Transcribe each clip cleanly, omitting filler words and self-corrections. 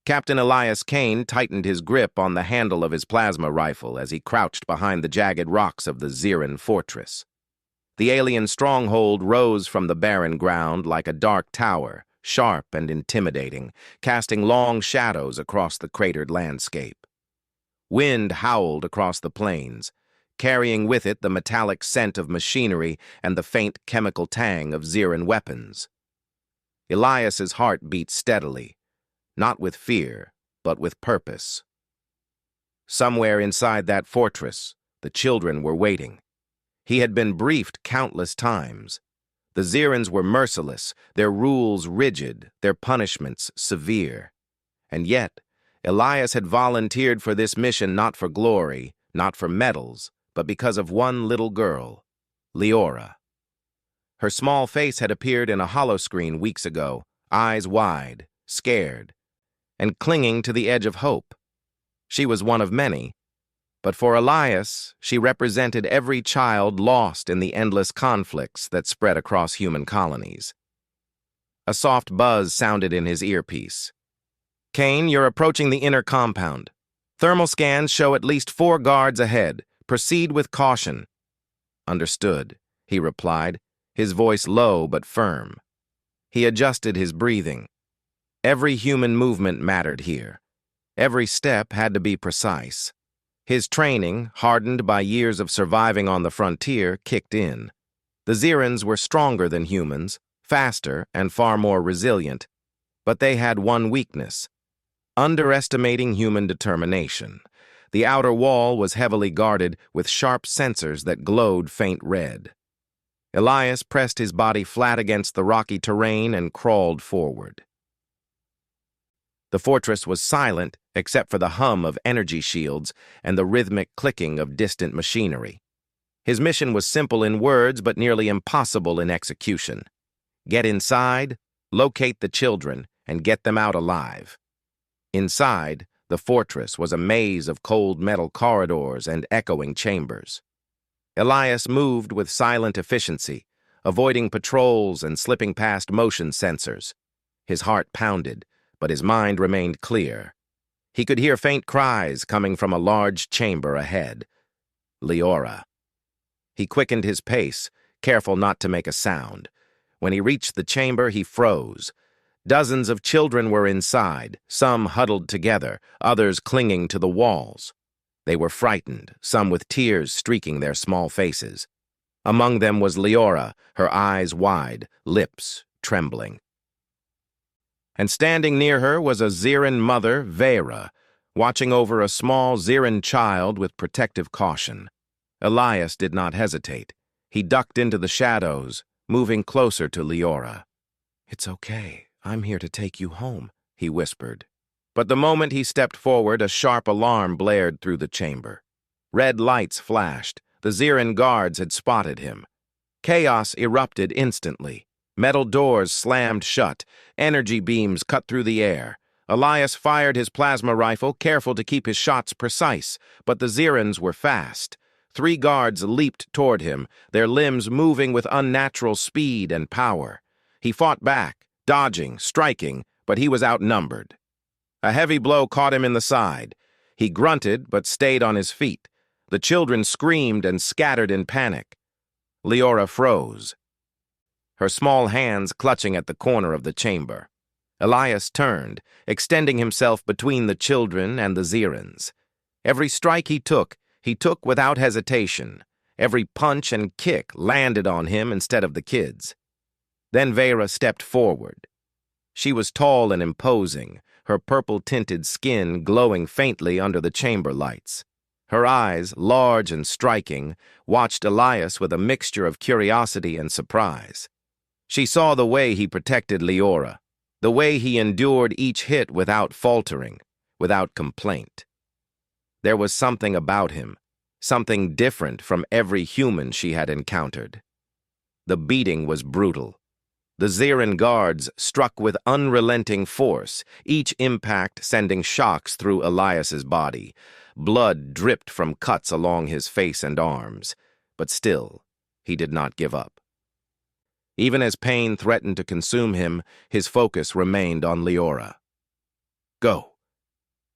Captain Elias Kane tightened his grip on the handle of his plasma rifle as he crouched behind the jagged rocks of the Zirin fortress. The alien stronghold rose from the barren ground like a dark tower, sharp and intimidating, casting long shadows across the cratered landscape. Wind howled across the plains, carrying with it the metallic scent of machinery and the faint chemical tang of Zirin weapons. Elias's heart beat steadily, not with fear, but with purpose. Somewhere inside that fortress, the children were waiting. He had been briefed countless times. The Zirins were merciless, their rules rigid, their punishments severe. And yet, Elias had volunteered for this mission not for glory, not for medals, but because of one little girl, Leora. Her small face had appeared in a holoscreen weeks ago, eyes wide, scared, and clinging to the edge of hope. She was one of many, but for Elias, she represented every child lost in the endless conflicts that spread across human colonies. A soft buzz sounded in his earpiece. "Kane, you're approaching the inner compound. Thermal scans show at least 4 guards ahead. Proceed with caution." "Understood," he replied, his voice low but firm. He adjusted his breathing. Every human movement mattered here. Every step had to be precise. His training, hardened by years of surviving on the frontier, kicked in. The Zirins were stronger than humans, faster and far more resilient, but they had one weakness: underestimating human determination. The outer wall was heavily guarded with sharp sensors that glowed faint red. Elias pressed his body flat against the rocky terrain and crawled forward. The fortress was silent except for the hum of energy shields and the rhythmic clicking of distant machinery. His mission was simple in words but nearly impossible in execution. Get inside, locate the children, and get them out alive. Inside, the fortress was a maze of cold metal corridors and echoing chambers. Elias moved with silent efficiency, avoiding patrols and slipping past motion sensors. His heart pounded, but his mind remained clear. He could hear faint cries coming from a large chamber ahead. Leora. He quickened his pace, careful not to make a sound. When he reached the chamber, he froze. Dozens of children were inside, some huddled together, others clinging to the walls. They were frightened, some with tears streaking their small faces. Among them was Leora, her eyes wide, lips trembling. And standing near her was a Zirin mother, Vera, watching over a small Zirin child with protective caution. Elias did not hesitate. He ducked into the shadows, moving closer to Leora. "It's okay. I'm here to take you home," he whispered. But the moment he stepped forward, a sharp alarm blared through the chamber. Red lights flashed. The Zirin guards had spotted him. Chaos erupted instantly. Metal doors slammed shut. Energy beams cut through the air. Elias fired his plasma rifle, careful to keep his shots precise, but the Zirins were fast. 3 guards leaped toward him, their limbs moving with unnatural speed and power. He fought back, dodging, striking, but he was outnumbered. A heavy blow caught him in the side. He grunted, but stayed on his feet. The children screamed and scattered in panic. Leora froze, her small hands clutching at the corner of the chamber. Elias turned, extending himself between the children and the Zirins. Every strike he took without hesitation. Every punch and kick landed on him instead of the kids. Then Vera stepped forward. She was tall and imposing, her purple-tinted skin glowing faintly under the chamber lights. Her eyes, large and striking, watched Elias with a mixture of curiosity and surprise. She saw the way he protected Leora, the way he endured each hit without faltering, without complaint. There was something about him, something different from every human she had encountered. The beating was brutal. The Zirin guards struck with unrelenting force, each impact sending shocks through Elias's body. Blood dripped from cuts along his face and arms, but still, he did not give up. Even as pain threatened to consume him, his focus remained on Leora. "Go,"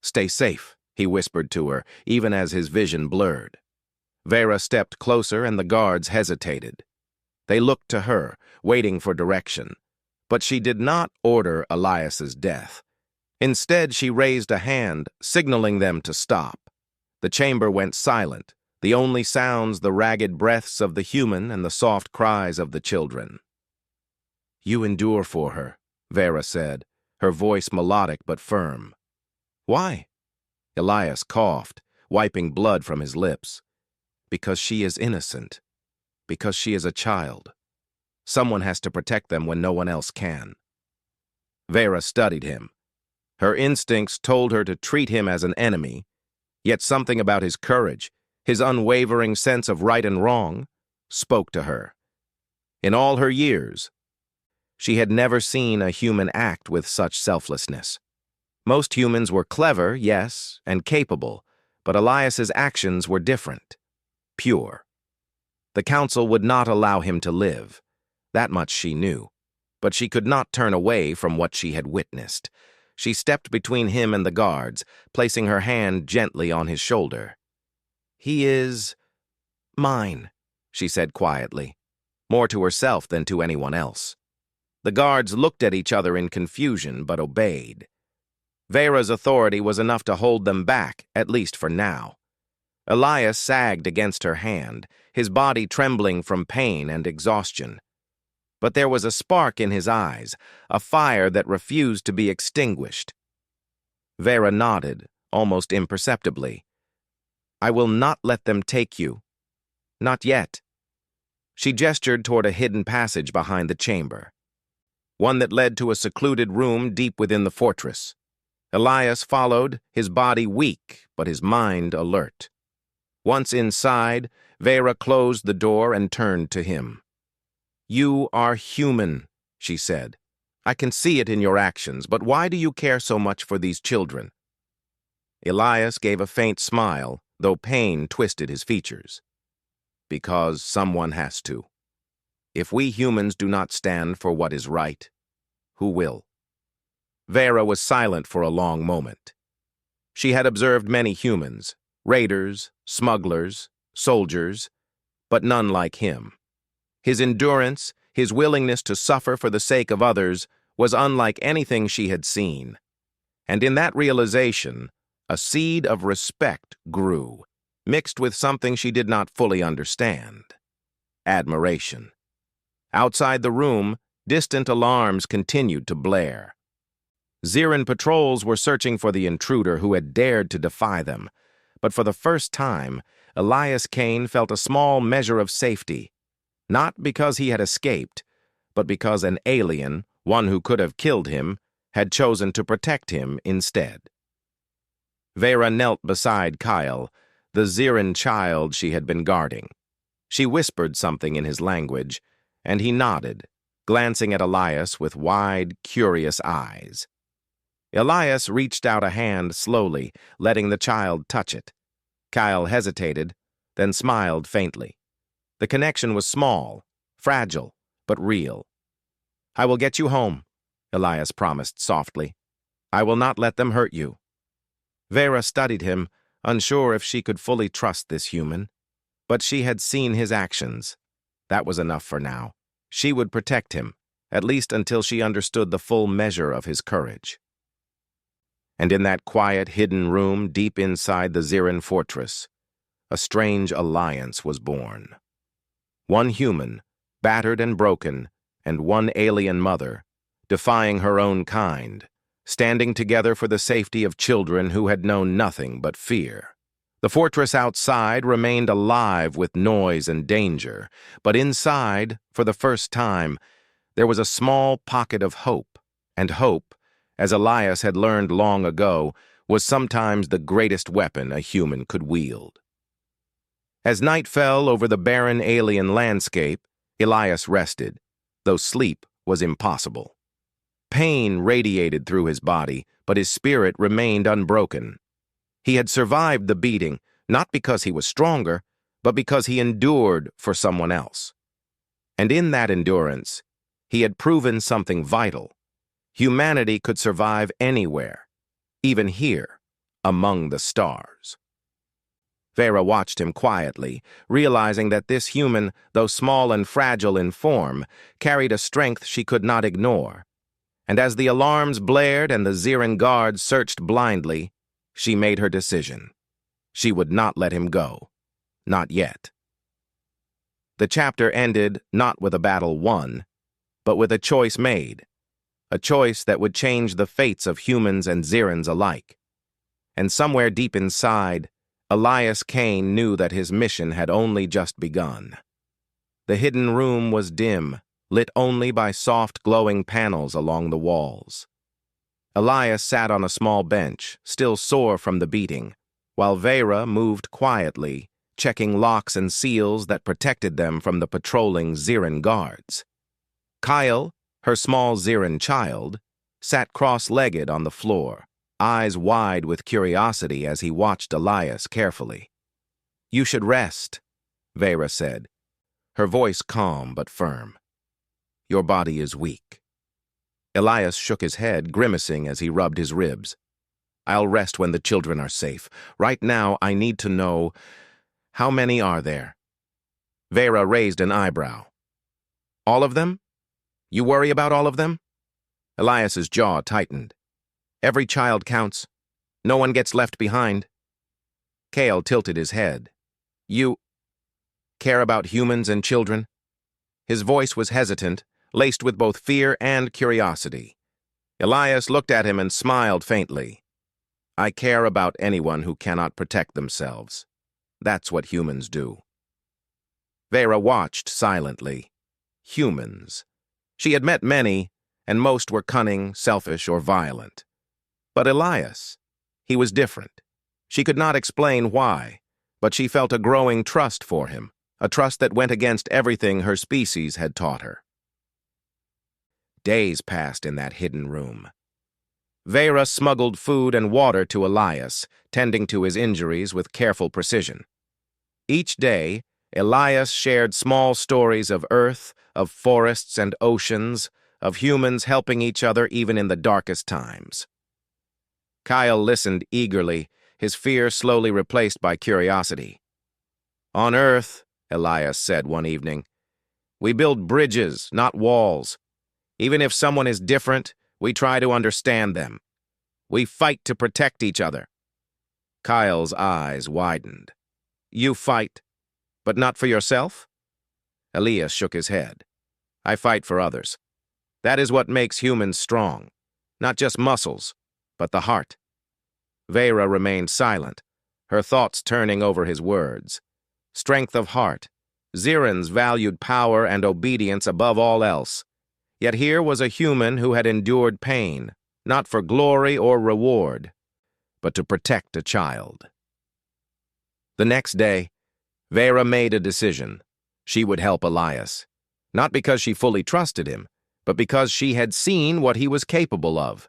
"Stay safe," he whispered to her, even as his vision blurred. Vera stepped closer and the guards hesitated. They looked to her, waiting for direction. But she did not order Elias's death. Instead, she raised a hand, signaling them to stop. The chamber went silent, the only sounds the ragged breaths of the human and the soft cries of the children. "You endure for her," Vera said, her voice melodic but firm. "Why?" Elias coughed, wiping blood from his lips. "Because she is innocent. Because she is a child. Someone has to protect them when no one else can." Vera studied him. Her instincts told her to treat him as an enemy, yet something about his courage, his unwavering sense of right and wrong, spoke to her. In all her years, she had never seen a human act with such selflessness. Most humans were clever, yes, and capable, but Elias's actions were different, pure. The council would not allow him to live. That much she knew, but she could not turn away from what she had witnessed. She stepped between him and the guards, placing her hand gently on his shoulder. "He is mine," she said quietly, more to herself than to anyone else. The guards looked at each other in confusion, but obeyed. Vera's authority was enough to hold them back, at least for now. Elias sagged against her hand, his body trembling from pain and exhaustion. But there was a spark in his eyes, a fire that refused to be extinguished. Vera nodded, almost imperceptibly. "I will not let them take you. Not yet." She gestured toward a hidden passage behind the chamber, one that led to a secluded room deep within the fortress. Elias followed, his body weak, but his mind alert. Once inside, Vera closed the door and turned to him. "You are human," she said. "I can see it in your actions, but why do you care so much for these children?" Elias gave a faint smile, though pain twisted his features. "Because someone has to. If we humans do not stand for what is right, who will?" Vera was silent for a long moment. She had observed many humans, raiders, smugglers, soldiers, but none like him. His endurance, his willingness to suffer for the sake of others, was unlike anything she had seen. And in that realization, a seed of respect grew, mixed with something she did not fully understand: admiration. Outside the room, distant alarms continued to blare. Zirin patrols were searching for the intruder who had dared to defy them, but for the first time, Elias Kane felt a small measure of safety, not because he had escaped, but because an alien, one who could have killed him, had chosen to protect him instead. Vera knelt beside Kyle, the Zirin child she had been guarding. She whispered something in his language, and he nodded, glancing at Elias with wide, curious eyes. Elias reached out a hand slowly, letting the child touch it. Kyle hesitated, then smiled faintly. The connection was small, fragile, but real. "I will get you home," Elias promised softly. "I will not let them hurt you." Vera studied him, unsure if she could fully trust this human. But she had seen his actions. That was enough for now. She would protect him, at least until she understood the full measure of his courage. And in that quiet, hidden room deep inside the Zirin fortress, a strange alliance was born. One human, battered and broken, and one alien mother, defying her own kind, standing together for the safety of children who had known nothing but fear. The fortress outside remained alive with noise and danger, but inside, for the first time, there was a small pocket of hope, and hope, as Elias had learned long ago, was sometimes the greatest weapon a human could wield. As night fell over the barren alien landscape, Elias rested, though sleep was impossible. Pain radiated through his body, but his spirit remained unbroken. He had survived the beating, not because he was stronger, but because he endured for someone else. And in that endurance, he had proven something vital. Humanity could survive anywhere, even here, among the stars. Vera watched him quietly, realizing that this human, though small and fragile in form, carried a strength she could not ignore. And as the alarms blared and the Zirin guards searched blindly, she made her decision. She would not let him go. Not yet. The chapter ended not with a battle won, but with a choice made. A choice that would change the fates of humans and Zirins alike. And somewhere deep inside, Elias Kane knew that his mission had only just begun. The hidden room was dim, lit only by soft glowing panels along the walls. Elias sat on a small bench, still sore from the beating, while Vera moved quietly, checking locks and seals that protected them from the patrolling Zirin guards. Kyle, her small Zirin child, sat cross-legged on the floor, eyes wide with curiosity as he watched Elias carefully. "You should rest," Vera said, her voice calm but firm. "Your body is weak." Elias shook his head, grimacing as he rubbed his ribs. "I'll rest when the children are safe. Right now, I need to know, how many are there?" Vera raised an eyebrow. "All of them? You worry about all of them?" Elias's jaw tightened. "Every child counts. No one gets left behind." Kale tilted his head. "You care about humans and children?" His voice was hesitant, laced with both fear and curiosity. Elias looked at him and smiled faintly. "I care about anyone who cannot protect themselves. That's what humans do." Vera watched silently. Humans. She had met many, and most were cunning, selfish, or violent. But Elias, he was different. She could not explain why, but she felt a growing trust for him, a trust that went against everything her species had taught her. Days passed in that hidden room. Vera smuggled food and water to Elias, tending to his injuries with careful precision. Each day, Elias shared small stories of Earth, of forests and oceans, of humans helping each other even in the darkest times. Kyle listened eagerly, his fear slowly replaced by curiosity. "On Earth," Elias said one evening, "we build bridges, not walls. Even if someone is different, we try to understand them. We fight to protect each other." Kyle's eyes widened. "You fight, but not for yourself?" Elias shook his head. "I fight for others. That is what makes humans strong. Not just muscles, but the heart." Vera remained silent, her thoughts turning over his words. Strength of heart. Zirins valued power and obedience above all else. Yet here was a human who had endured pain, not for glory or reward, but to protect a child. The next day, Vera made a decision. She would help Elias, not because she fully trusted him, but because she had seen what he was capable of: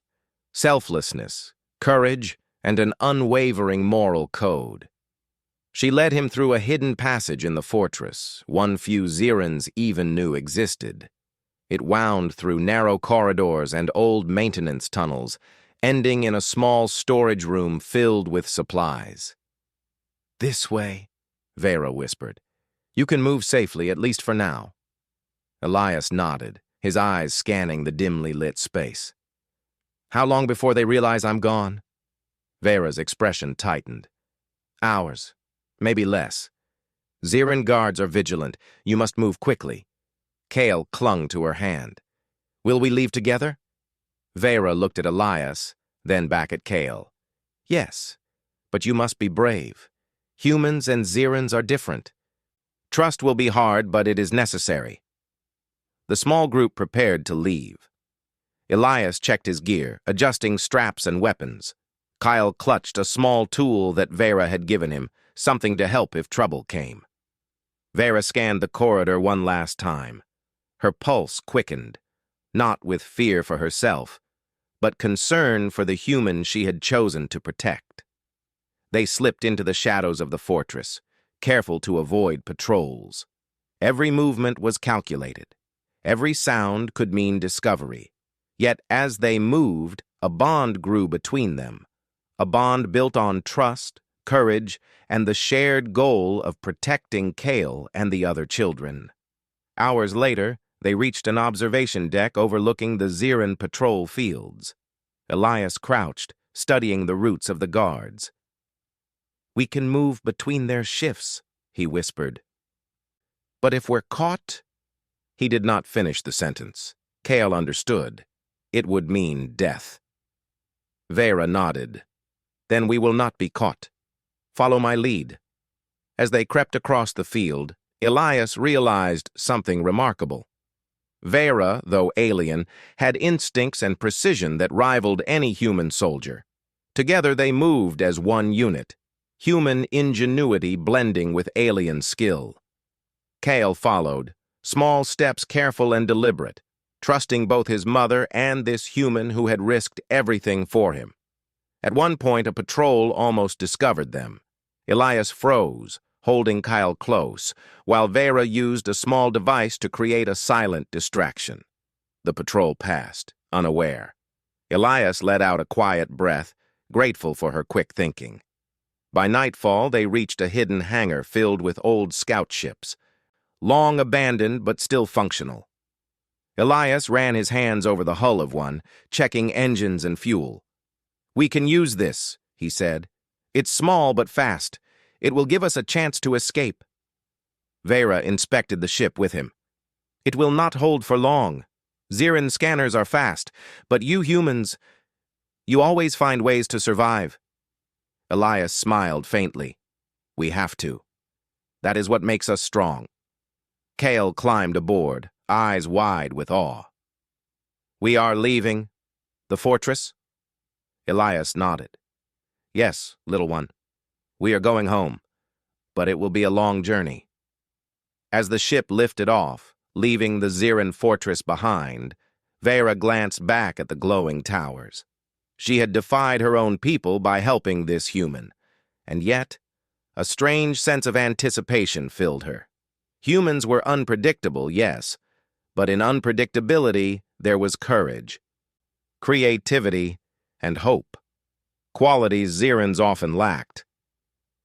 selflessness, courage, and an unwavering moral code. She led him through a hidden passage in the fortress, one few Zirins even knew existed. It wound through narrow corridors and old maintenance tunnels, ending in a small storage room filled with supplies. "This way," Vera whispered. "You can move safely, at least for now." Elias nodded, his eyes scanning the dimly lit space. "How long before they realize I'm gone?" Vera's expression tightened. "Hours, maybe less. Zirin guards are vigilant. You must move quickly." Kale clung to her hand. "Will we leave together?" Vera looked at Elias, then back at Kale. "Yes, but you must be brave. Humans and Zirins are different. Trust will be hard, but it is necessary." The small group prepared to leave. Elias checked his gear, adjusting straps and weapons. Kyle clutched a small tool that Vera had given him, something to help if trouble came. Vera scanned the corridor one last time. Her pulse quickened, not with fear for herself, but concern for the human she had chosen to protect. They slipped into the shadows of the fortress, careful to avoid patrols. Every movement was calculated. Every sound could mean discovery. Yet as they moved, a bond grew between them, a bond built on trust, courage, and the shared goal of protecting Kale and the other children. Hours later, they reached an observation deck overlooking the Zirin patrol fields. Elias crouched, studying the routes of the guards. "We can move between their shifts," he whispered. "But if we're caught—" He did not finish the sentence. Kale understood. It would mean death. Vera nodded. "Then we will not be caught. Follow my lead." As they crept across the field, Elias realized something remarkable. Vera, though alien, had instincts and precision that rivaled any human soldier. Together they moved as one unit, human ingenuity blending with alien skill. Kale followed, small steps careful and deliberate, trusting both his mother and this human who had risked everything for him. At one point, a patrol almost discovered them. Elias froze, holding Kyle close, while Vera used a small device to create a silent distraction. The patrol passed, unaware. Elias let out a quiet breath, grateful for her quick thinking. By nightfall, they reached a hidden hangar filled with old scout ships, long abandoned but still functional. Elias ran his hands over the hull of one, checking engines and fuel. "We can use this," he said. "It's small but fast. It will give us a chance to escape." Vera inspected the ship with him. "It will not hold for long. Zirin scanners are fast, but you humans, you always find ways to survive." Elias smiled faintly. "We have to. That is what makes us strong." Kale climbed aboard, eyes wide with awe. "We are leaving the fortress?" Elias nodded. "Yes, little one. We are going home, but it will be a long journey." As the ship lifted off, leaving the Zirin fortress behind, Vera glanced back at the glowing towers. She had defied her own people by helping this human, and yet a strange sense of anticipation filled her. Humans were unpredictable, yes, but in unpredictability there was courage, creativity, and hope, qualities Zirins often lacked.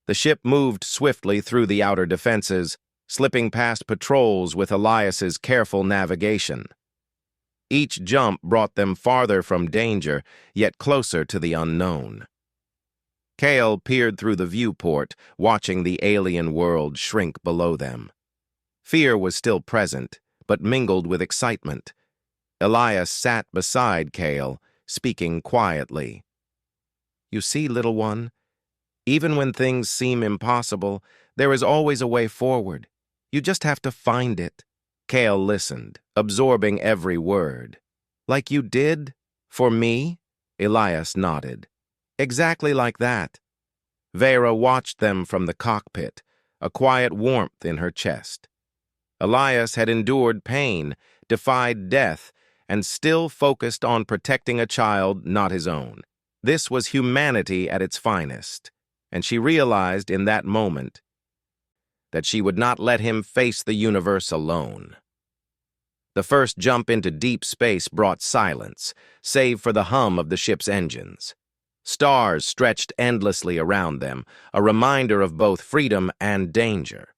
The ship moved swiftly through the outer defenses, slipping past patrols with Elias's careful navigation. Each jump brought them farther from danger, yet closer to the unknown. Kale peered through the viewport, watching the alien world shrink below them. Fear was still present, but mingled with excitement. Elias sat beside Kale, speaking quietly. "You see, little one, even when things seem impossible, there is always a way forward. You just have to find it." Kale listened, absorbing every word. "Like you did? For me?" Elias nodded. "Exactly like that." Vera watched them from the cockpit, a quiet warmth in her chest. Elias had endured pain, defied death, and still focused on protecting a child not his own. This was humanity at its finest, and she realized in that moment that she would not let him face the universe alone. The first jump into deep space brought silence, save for the hum of the ship's engines. Stars stretched endlessly around them, a reminder of both freedom and danger.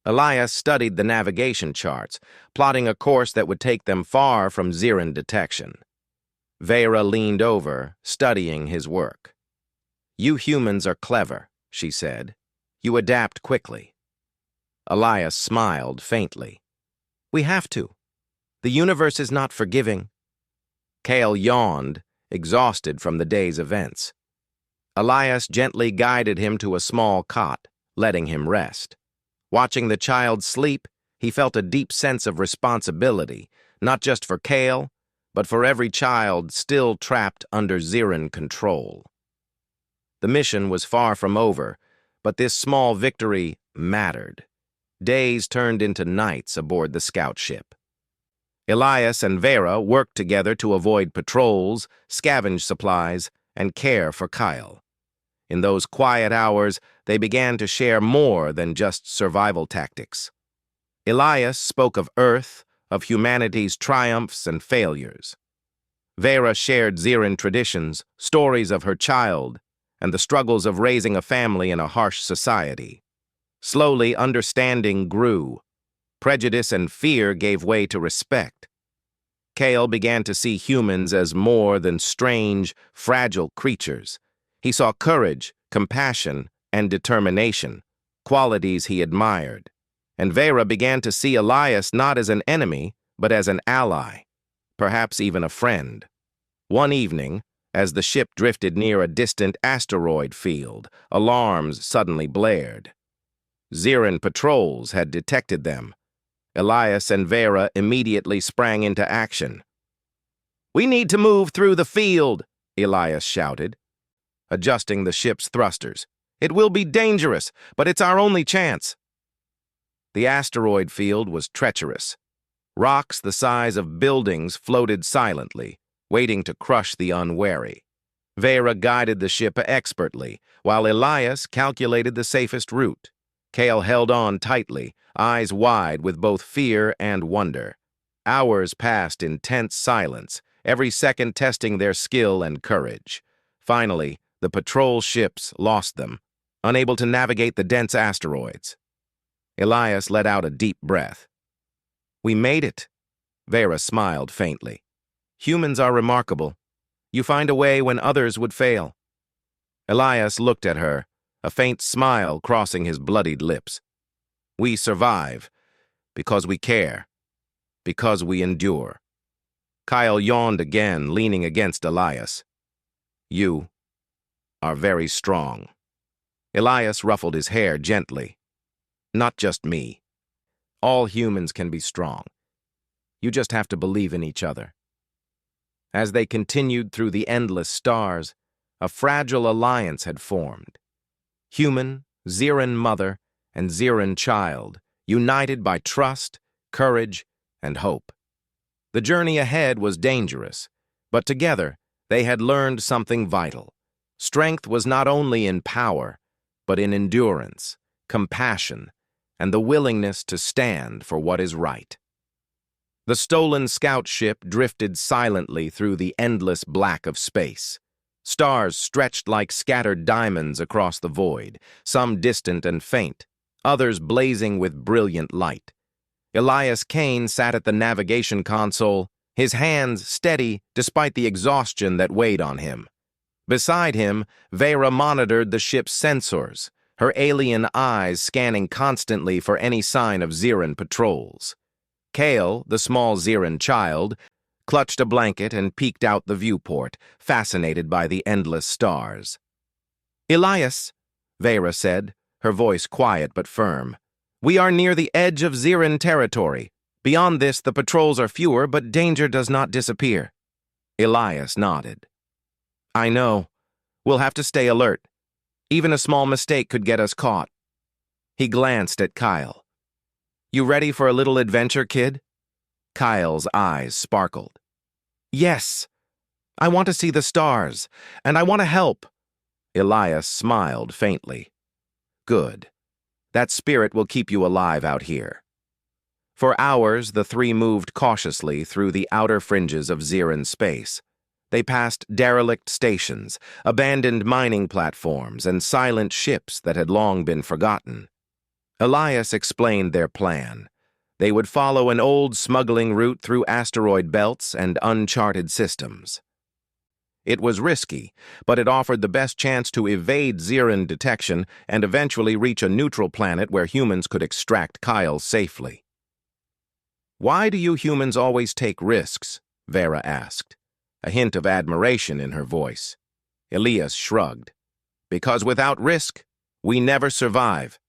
Elias studied the navigation charts, plotting a course that would take them far from Zirin detection. Vera leaned over, studying his work. "You humans are clever," she said. "You adapt quickly." Elias smiled faintly. "We have to. The universe is not forgiving." Kale yawned, exhausted from the day's events. Elias gently guided him to a small cot, letting him rest. Watching the child sleep, he felt a deep sense of responsibility, not just for Kale, but for every child still trapped under Zirin control. The mission was far from over, but this small victory mattered. Days turned into nights aboard the scout ship. Elias and Vera worked together to avoid patrols, scavenge supplies, and care for Kyle. In those quiet hours, they began to share more than just survival tactics. Elias spoke of Earth, of humanity's triumphs and failures. Vera shared Zirin traditions, stories of her child, and the struggles of raising a family in a harsh society. Slowly, understanding grew. Prejudice and fear gave way to respect. Kale began to see humans as more than strange, fragile creatures. He saw courage, compassion, and determination, qualities he admired. And Vera began to see Elias not as an enemy, but as an ally, perhaps even a friend. One evening, as the ship drifted near a distant asteroid field, alarms suddenly blared. Ziran patrols had detected them. Elias and Vera immediately sprang into action. "We need to move through the field," Elias shouted, adjusting the ship's thrusters. "It will be dangerous, but it's our only chance." The asteroid field was treacherous. Rocks the size of buildings floated silently, waiting to crush the unwary. Vera guided the ship expertly, while Elias calculated the safest route. Kale held on tightly, eyes wide with both fear and wonder. Hours passed in tense silence, every second testing their skill and courage. Finally, the patrol ships lost them, unable to navigate the dense asteroids. Elias let out a deep breath. "We made it." Vera smiled faintly. "Humans are remarkable. You find a way when others would fail." Elias looked at her, a faint smile crossing his bloodied lips. "We survive because we care, because we endure." Kyle yawned again, leaning against Elias. "You are very strong." Elias ruffled his hair gently. "Not just me. All humans can be strong. You just have to believe in each other." As they continued through the endless stars, a fragile alliance had formed. Human, Ziran mother, and Ziran child, united by trust, courage, and hope. The journey ahead was dangerous, but together they had learned something vital. Strength was not only in power, but in endurance, compassion, and the willingness to stand for what is right. The stolen scout ship drifted silently through the endless black of space. Stars stretched like scattered diamonds across the void, some distant and faint, others blazing with brilliant light. Elias Kane sat at the navigation console, his hands steady despite the exhaustion that weighed on him. Beside him, Vera monitored the ship's sensors, her alien eyes scanning constantly for any sign of Ziran patrols. Kale, the small Ziran child, clutched a blanket and peeked out the viewport, fascinated by the endless stars. "Elias," Vera said, her voice quiet but firm, "we are near the edge of Ziran territory. Beyond this, the patrols are fewer, but danger does not disappear." Elias nodded. "I know. We'll have to stay alert. Even a small mistake could get us caught." He glanced at Kyle. "You ready for a little adventure, kid?" Kyle's eyes sparkled. "Yes. I want to see the stars, and I want to help." Elias smiled faintly. "Good. That spirit will keep you alive out here." For hours, the three moved cautiously through the outer fringes of Ziran space. They passed derelict stations, abandoned mining platforms, and silent ships that had long been forgotten. Elias explained their plan. They would follow an old smuggling route through asteroid belts and uncharted systems. It was risky, but it offered the best chance to evade Ziran detection and eventually reach a neutral planet where humans could extract Kyle safely. "Why do you humans always take risks?" Vera asked, a hint of admiration in her voice. Elias shrugged. "Because without risk, we never survive,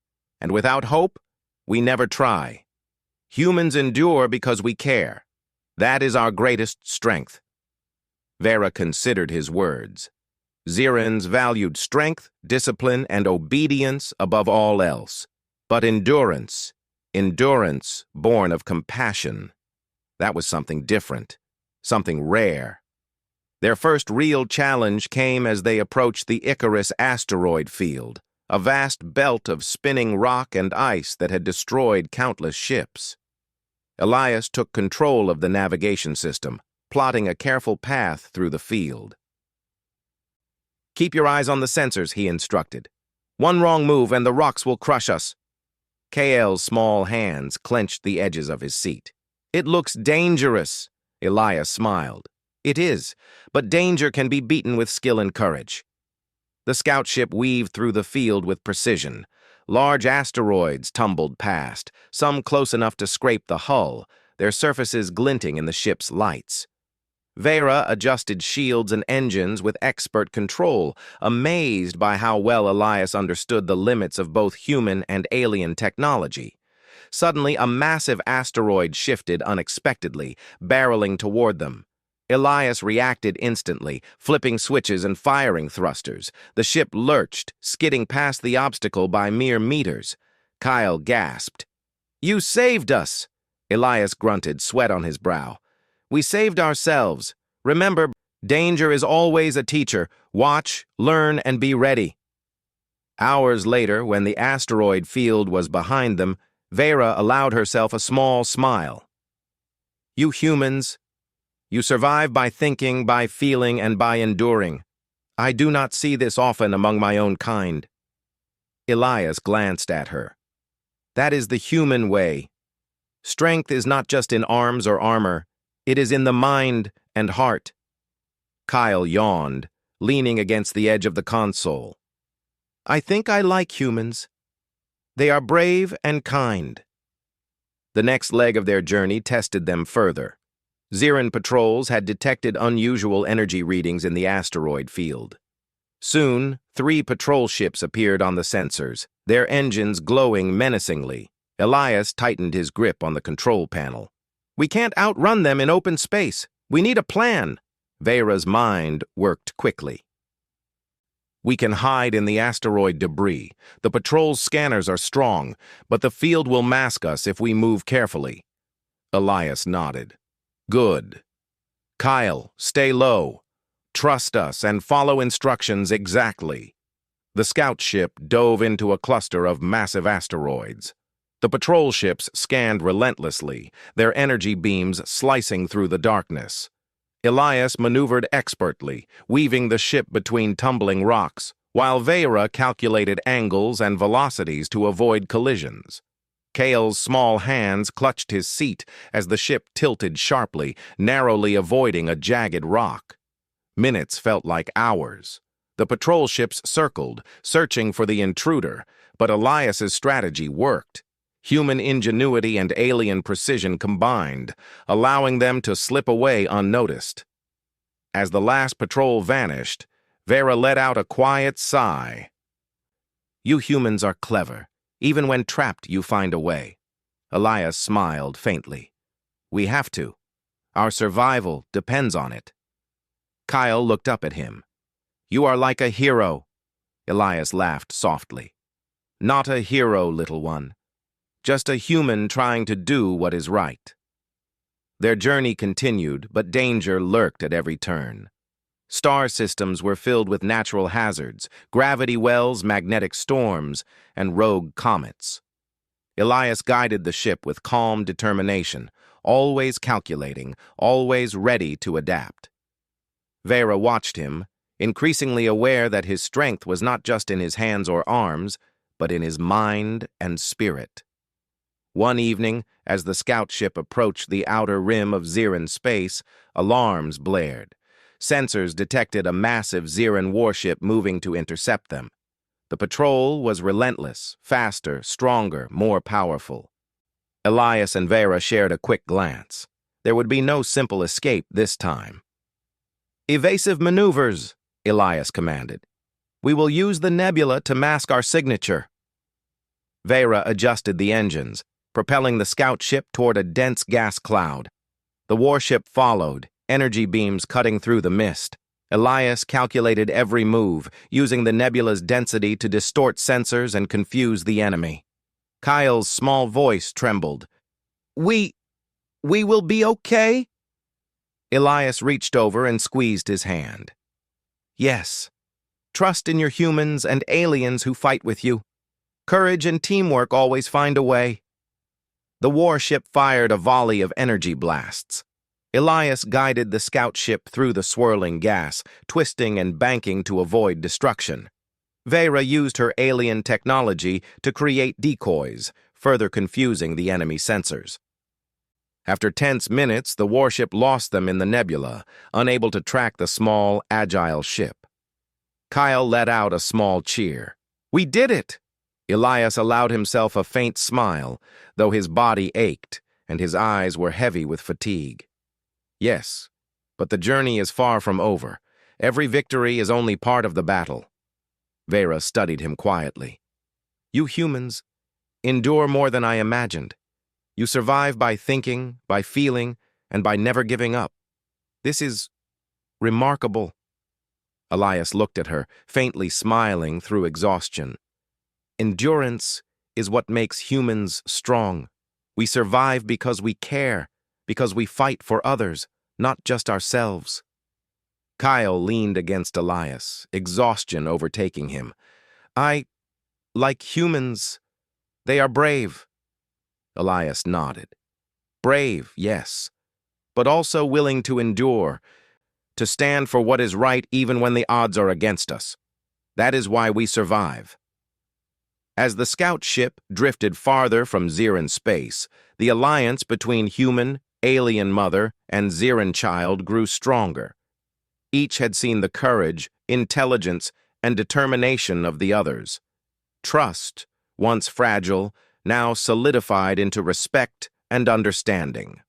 and without hope, we never try. Humans endure because we care. That is our greatest strength." Vera considered his words. Zirans valued strength, discipline, and obedience above all else. But endurance born of compassion, that was something different, something rare. Their first real challenge came as they approached the Icarus asteroid field, a vast belt of spinning rock and ice that had destroyed countless ships. Elias took control of the navigation system, plotting a careful path through the field. Keep your eyes on the sensors, he instructed. One wrong move and the rocks will crush us. KL's small hands clenched the edges of his seat. It looks dangerous, Elias smiled. It is, but danger can be beaten with skill and courage. The scout ship weaved through the field with precision. Large asteroids tumbled past, some close enough to scrape the hull, their surfaces glinting in the ship's lights. Vera adjusted shields and engines with expert control, amazed by how well Elias understood the limits of both human and alien technology. Suddenly, a massive asteroid shifted unexpectedly, barreling toward them. Elias reacted instantly, flipping switches and firing thrusters. The ship lurched, skidding past the obstacle by mere meters. Kyle gasped. "You saved us!" Elias grunted, sweat on his brow. "We saved ourselves. Remember, danger is always a teacher. Watch, learn, and be ready." Hours later, when the asteroid field was behind them, Vera allowed herself a small smile. "You humans, you survive by thinking, by feeling, and by enduring. I do not see this often among my own kind." Elias glanced at her. "That is the human way. Strength is not just in arms or armor. It is in the mind and heart." Kyle yawned, leaning against the edge of the console. "I think I like humans. They are brave and kind." The next leg of their journey tested them further. Ziran patrols had detected unusual energy readings in the asteroid field. Soon, 3 patrol ships appeared on the sensors, their engines glowing menacingly. Elias tightened his grip on the control panel. "We can't outrun them in open space. We need a plan." Vera's mind worked quickly. "We can hide in the asteroid debris. The patrol's scanners are strong, but the field will mask us if we move carefully." Elias nodded. "Good. Kyle, stay low. Trust us and follow instructions exactly." The scout ship dove into a cluster of massive asteroids. The patrol ships scanned relentlessly, their energy beams slicing through the darkness. Elias maneuvered expertly, weaving the ship between tumbling rocks, while Vera calculated angles and velocities to avoid collisions. Kale's small hands clutched his seat as the ship tilted sharply, narrowly avoiding a jagged rock. Minutes felt like hours. The patrol ships circled, searching for the intruder, but Elias's strategy worked. Human ingenuity and alien precision combined, allowing them to slip away unnoticed. As the last patrol vanished, Vera let out a quiet sigh. "You humans are clever. Even when trapped, you find a way." Elias smiled faintly. "We have to. Our survival depends on it." Kyle looked up at him. "You are like a hero." Elias laughed softly. "Not a hero, little one. Just a human trying to do what is right." Their journey continued, but danger lurked at every turn. Star systems were filled with natural hazards, gravity wells, magnetic storms, and rogue comets. Elias guided the ship with calm determination, always calculating, always ready to adapt. Vera watched him, increasingly aware that his strength was not just in his hands or arms, but in his mind and spirit. One evening, as the scout ship approached the outer rim of Ziran space, alarms blared. Sensors detected a massive Ziran warship moving to intercept them. The patrol was relentless, faster, stronger, more powerful. Elias and Vera shared a quick glance. There would be no simple escape this time. "Evasive maneuvers," Elias commanded. "We will use the nebula to mask our signature." Vera adjusted the engines, propelling the scout ship toward a dense gas cloud. The warship followed, energy beams cutting through the mist. Elias calculated every move, using the nebula's density to distort sensors and confuse the enemy. Kyle's small voice trembled. We will be okay?" Elias reached over and squeezed his hand. "Yes. Trust in your humans and aliens who fight with you. Courage and teamwork always find a way." The warship fired a volley of energy blasts. Elias guided the scout ship through the swirling gas, twisting and banking to avoid destruction. Vera used her alien technology to create decoys, further confusing the enemy sensors. After tense minutes, the warship lost them in the nebula, unable to track the small, agile ship. Kyle let out a small cheer. "We did it!" Elias allowed himself a faint smile, though his body ached and his eyes were heavy with fatigue. "Yes, but the journey is far from over. Every victory is only part of the battle." Vera studied him quietly. "You humans endure more than I imagined. You survive by thinking, by feeling, and by never giving up. This is remarkable." Elias looked at her, faintly smiling through exhaustion. "Endurance is what makes humans strong. We survive because we care, because we fight for others, not just ourselves." Kyle leaned against Elias, exhaustion overtaking him. Like humans, they are brave." Elias nodded. "Brave, yes, but also willing to endure, to stand for what is right even when the odds are against us. That is why we survive." As the scout ship drifted farther from Ziran space, the alliance between human, alien mother, and Ziran child grew stronger. Each had seen the courage, intelligence, and determination of the others. Trust, once fragile, now solidified into respect and understanding.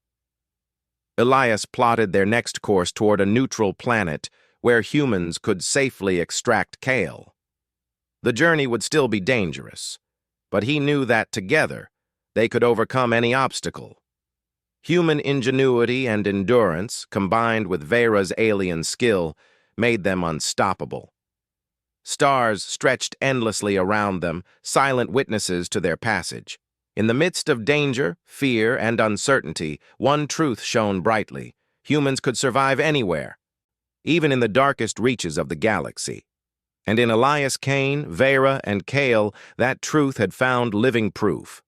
Elias plotted their next course toward a neutral planet where humans could safely extract Kale. The journey would still be dangerous, but he knew that together they could overcome any obstacle. Human ingenuity and endurance, combined with Vera's alien skill, made them unstoppable. Stars stretched endlessly around them, silent witnesses to their passage. In the midst of danger, fear, and uncertainty, one truth shone brightly: humans could survive anywhere, even in the darkest reaches of the galaxy. And in Elias Kane, Vera, and Kale, that truth had found living proof.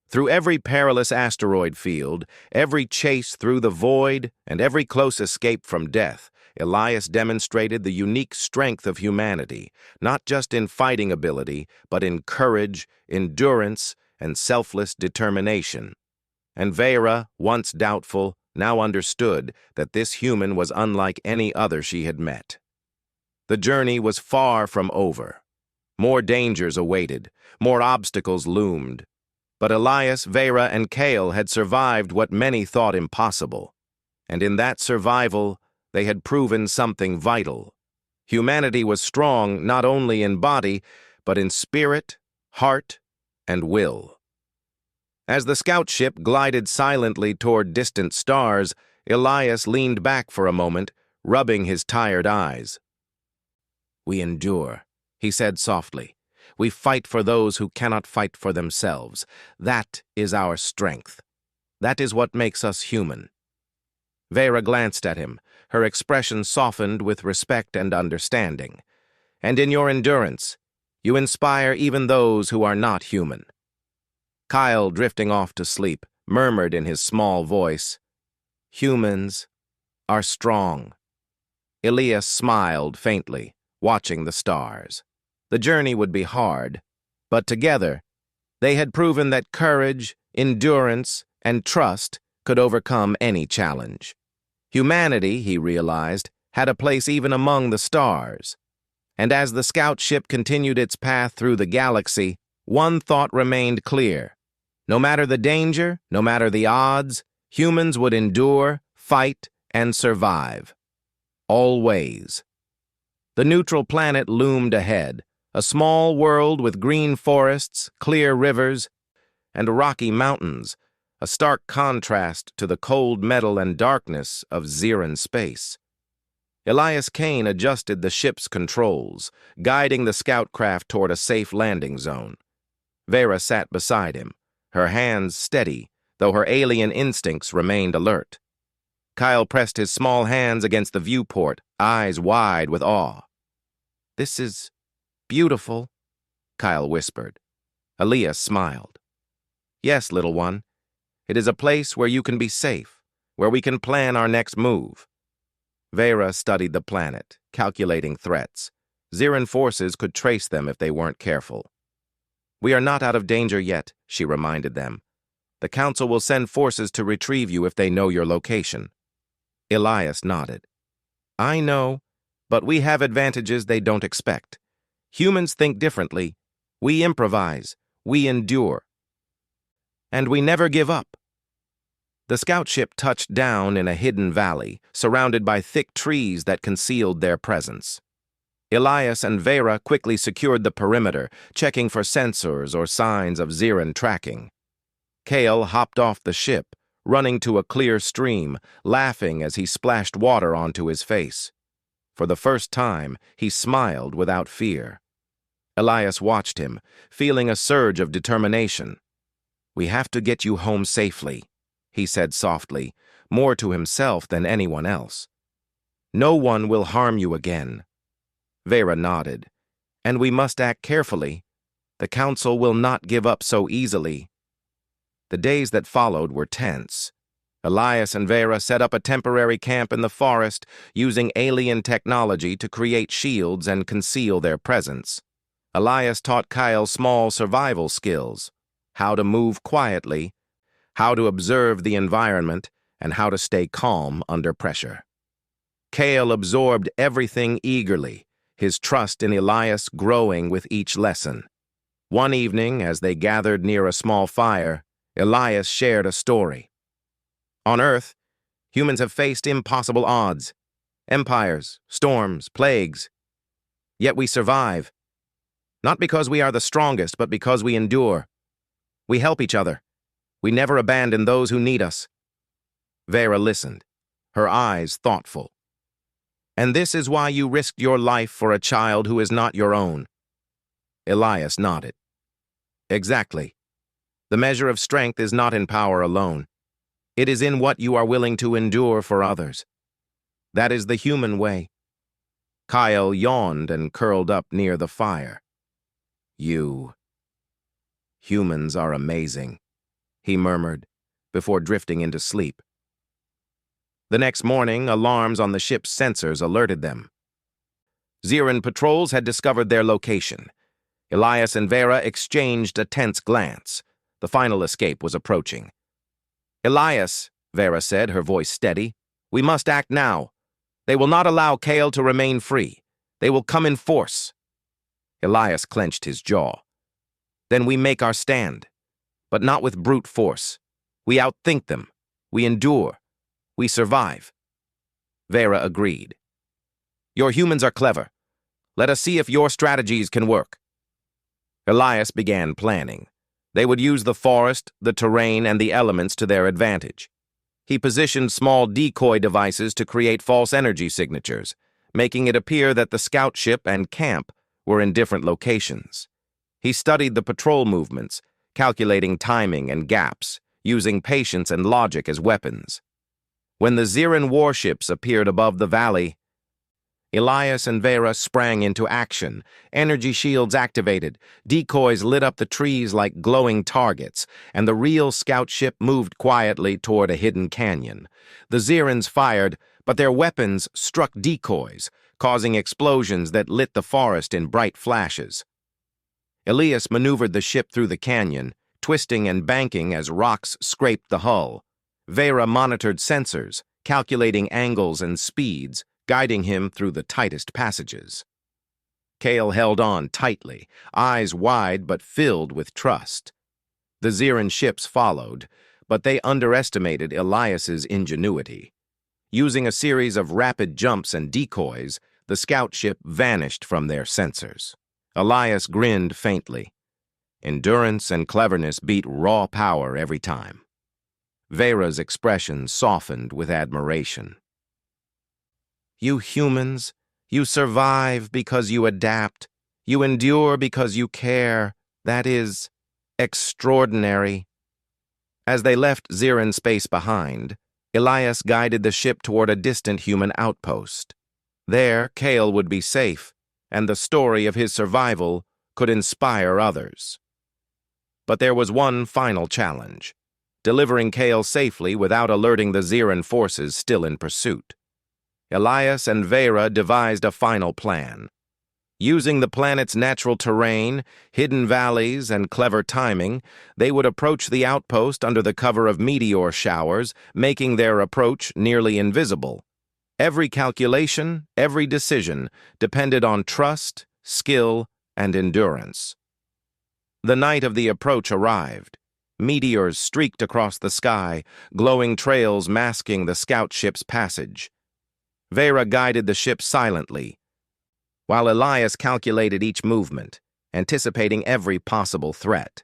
Through every perilous asteroid field, every chase through the void, and every close escape from death, Elias demonstrated the unique strength of humanity, not just in fighting ability, but in courage, endurance, and selfless determination. And Vera, once doubtful, now understood that this human was unlike any other she had met. The journey was far from over. More dangers awaited, more obstacles loomed. But Elias, Vera, and Kale had survived what many thought impossible. And in that survival, they had proven something vital. Humanity was strong not only in body, but in spirit, heart, and will. As the scout ship glided silently toward distant stars, Elias leaned back for a moment, rubbing his tired eyes. "We endure," he said softly. "We fight for those who cannot fight for themselves. That is our strength. That is what makes us human." Vera glanced at him, her expression softened with respect and understanding. "And in your endurance, you inspire even those who are not human." Kyle, drifting off to sleep, murmured in his small voice, "Humans are strong." Elias smiled faintly, watching the stars. The journey would be hard, but together, they had proven that courage, endurance, and trust could overcome any challenge. Humanity, he realized, had a place even among the stars. And as the scout ship continued its path through the galaxy, one thought remained clear. No matter the danger, no matter the odds, humans would endure, fight, and survive. Always. The neutral planet loomed ahead, a small world with green forests, clear rivers, and rocky mountains, a stark contrast to the cold metal and darkness of Ziran space. Elias Kane adjusted the ship's controls, guiding the scout craft toward a safe landing zone. Vera sat beside him, her hands steady, though her alien instincts remained alert. Kyle pressed his small hands against the viewport, eyes wide with awe. "This is beautiful," Kyle whispered. Elias smiled. "Yes, little one. It is a place where you can be safe, where we can plan our next move. Vera studied the planet, calculating threats. Ziran forces could trace them if they weren't careful. We are not out of danger yet, she reminded them. The Council will send forces to retrieve you if they know your location. Elias nodded. I know, but we have advantages they don't expect. Humans think differently. We improvise. We endure. And we never give up. The scout ship touched down in a hidden valley, surrounded by thick trees that concealed their presence. Elias and Vera quickly secured the perimeter, checking for sensors or signs of Ziran tracking. Kale hopped off the ship, running to a clear stream, laughing as he splashed water onto his face. For the first time, he smiled without fear. Elias watched him, feeling a surge of determination. We have to get you home safely, he said softly, more to himself than anyone else. No one will harm you again. Vera nodded. And we must act carefully. The Council will not give up so easily. The days that followed were tense. Elias and Vera set up a temporary camp in the forest, using alien technology to create shields and conceal their presence. Elias taught Kyle small survival skills, how to move quietly, how to observe the environment, and how to stay calm under pressure. Kale absorbed everything eagerly, his trust in Elias growing with each lesson. One evening, as they gathered near a small fire, Elias shared a story. On Earth, humans have faced impossible odds. Empires, storms, plagues. Yet we survive. Not because we are the strongest, but because we endure. We help each other. We never abandon those who need us. Vera listened, her eyes thoughtful. And this is why you risked your life for a child who is not your own. Elias nodded. Exactly. The measure of strength is not in power alone. It is in what you are willing to endure for others. That is the human way. Kyle yawned and curled up near the fire. Humans are amazing, he murmured, before drifting into sleep. The next morning, alarms on the ship's sensors alerted them. Ziran patrols had discovered their location. Elias and Vera exchanged a tense glance. The final escape was approaching. Elias, Vera said, her voice steady, we must act now. They will not allow Kale to remain free. They will come in force. Elias clenched his jaw. Then we make our stand, but not with brute force. We outthink them. We endure. We survive. Vera agreed. Your humans are clever. Let us see if your strategies can work. Elias began planning. They would use the forest, the terrain, and the elements to their advantage. He positioned small decoy devices to create false energy signatures, making it appear that the scout ship and camp were in different locations. He studied the patrol movements, calculating timing and gaps, using patience and logic as weapons. When the Ziran warships appeared above the valley, Elias and Vera sprang into action. Energy shields activated, decoys lit up the trees like glowing targets, and the real scout ship moved quietly toward a hidden canyon. The Zirans fired, but their weapons struck decoys, causing explosions that lit the forest in bright flashes. Elias maneuvered the ship through the canyon, twisting and banking as rocks scraped the hull. Vera monitored sensors, calculating angles and speeds, guiding him through the tightest passages. Kale held on tightly, eyes wide but filled with trust. The Ziran ships followed, but they underestimated Elias's ingenuity. Using a series of rapid jumps and decoys, the scout ship vanished from their sensors. Elias grinned faintly. Endurance and cleverness beat raw power every time. Vera's expression softened with admiration. You humans, you survive because you adapt. You endure because you care. That is extraordinary. As they left Ziran space behind, Elias guided the ship toward a distant human outpost. There, Kale would be safe, and the story of his survival could inspire others. But there was one final challenge. delivering Kale safely without alerting the Ziran forces still in pursuit. Elias and Vera devised a final plan. Using the planet's natural terrain, hidden valleys, and clever timing, they would approach the outpost under the cover of meteor showers, making their approach nearly invisible. Every calculation, every decision depended on trust, skill, and endurance. The night of the approach arrived. Meteors streaked across the sky, glowing trails masking the scout ship's passage. Vera guided the ship silently, while Elias calculated each movement, anticipating every possible threat.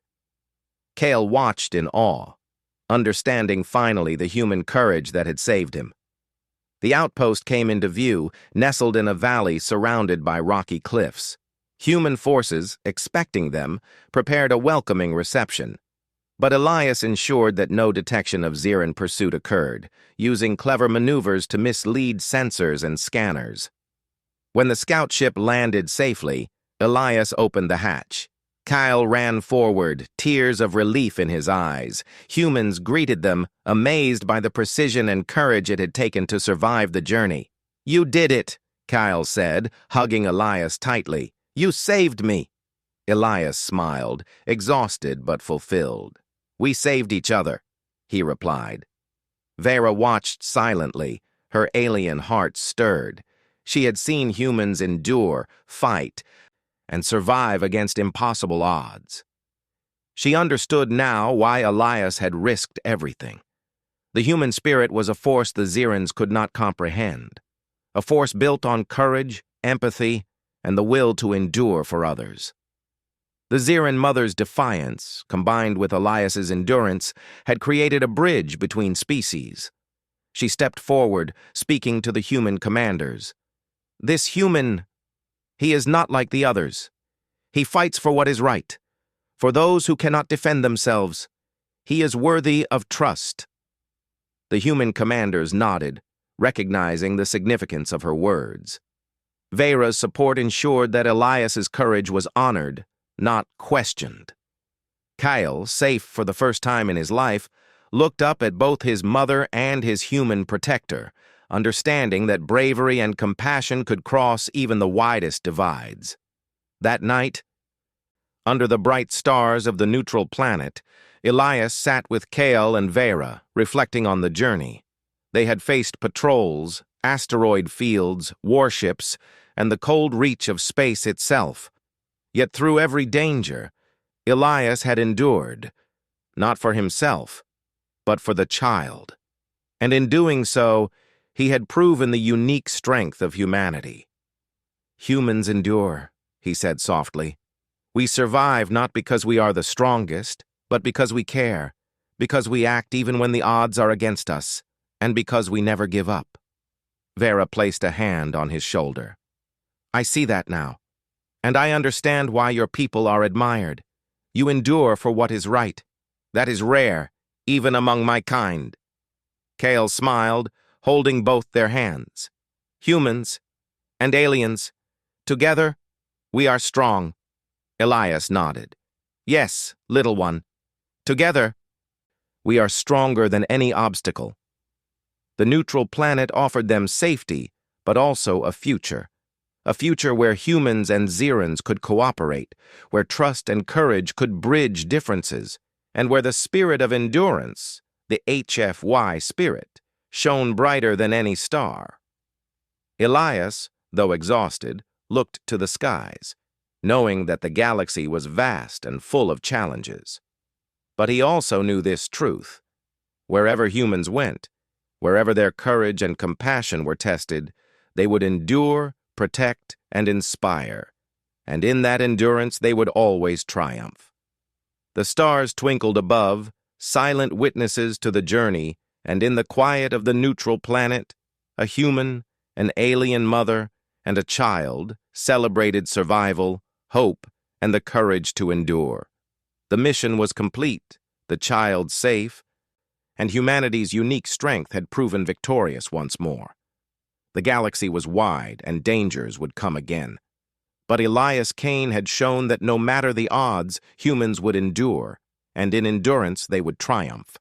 Kale watched in awe, understanding finally the human courage that had saved him. The outpost came into view, nestled in a valley surrounded by rocky cliffs. Human forces, expecting them, prepared a welcoming reception. But Elias ensured that no detection of Ziran pursuit occurred, using clever maneuvers to mislead sensors and scanners. When the scout ship landed safely, Elias opened the hatch. Kyle ran forward, tears of relief in his eyes. Humans greeted them, amazed by the precision and courage it had taken to survive the journey. "You did it," Kyle said, hugging Elias tightly. "You saved me." Elias smiled, exhausted but fulfilled. "We saved each other," he replied. Vera watched silently, her alien heart stirred. She had seen humans endure, fight, and survive against impossible odds. She understood now why Elias had risked everything. The human spirit was a force the Zirans could not comprehend, a force built on courage, empathy, and the will to endure for others. The Ziran mother's defiance, combined with Elias's endurance, had created a bridge between species. She stepped forward, speaking to the human commanders. "This human, he is not like the others. He fights for what is right, for those who cannot defend themselves. He is worthy of trust." The human commanders nodded, recognizing the significance of her words. Vera's support ensured that Elias's courage was honored, not questioned. Kyle, safe for the first time in his life, looked up at both his mother and his human protector, understanding that bravery and compassion could cross even the widest divides. That night, under the bright stars of the neutral planet, Elias sat with Kale and Vera, reflecting on the journey. They had faced patrols, asteroid fields, warships, and the cold reach of space itself. Yet through every danger, Elias had endured, not for himself, but for the child. And in doing so, he had proven the unique strength of humanity. "Humans endure," he said softly. "We survive not because we are the strongest, but because we care, because we act even when the odds are against us, and because we never give up." Vera placed a hand on his shoulder. "I see that now. And I understand why your people are admired. You endure for what is right. That is rare, even among my kind." Kale smiled, holding both their hands. "Humans and aliens, together, we are strong." Elias nodded. "Yes, little one. Together, we are stronger than any obstacle." The neutral planet offered them safety, but also a future where humans and Zirans could cooperate, where trust and courage could bridge differences, and where the spirit of endurance, the HFY spirit, shone brighter than any star. Elias, though exhausted, looked to the skies, knowing that the galaxy was vast and full of challenges. But he also knew this truth. Wherever humans went, wherever their courage and compassion were tested, they would endure, protect, and inspire, and in that endurance they would always triumph. The stars twinkled above, silent witnesses to the journey, and in the quiet of the neutral planet, a human, an alien mother, and a child celebrated survival, hope, and the courage to endure. The mission was complete, the child safe, and humanity's unique strength had proven victorious once more. The galaxy was wide, and dangers would come again. But Elias Kane had shown that no matter the odds, humans would endure, and in endurance they would triumph.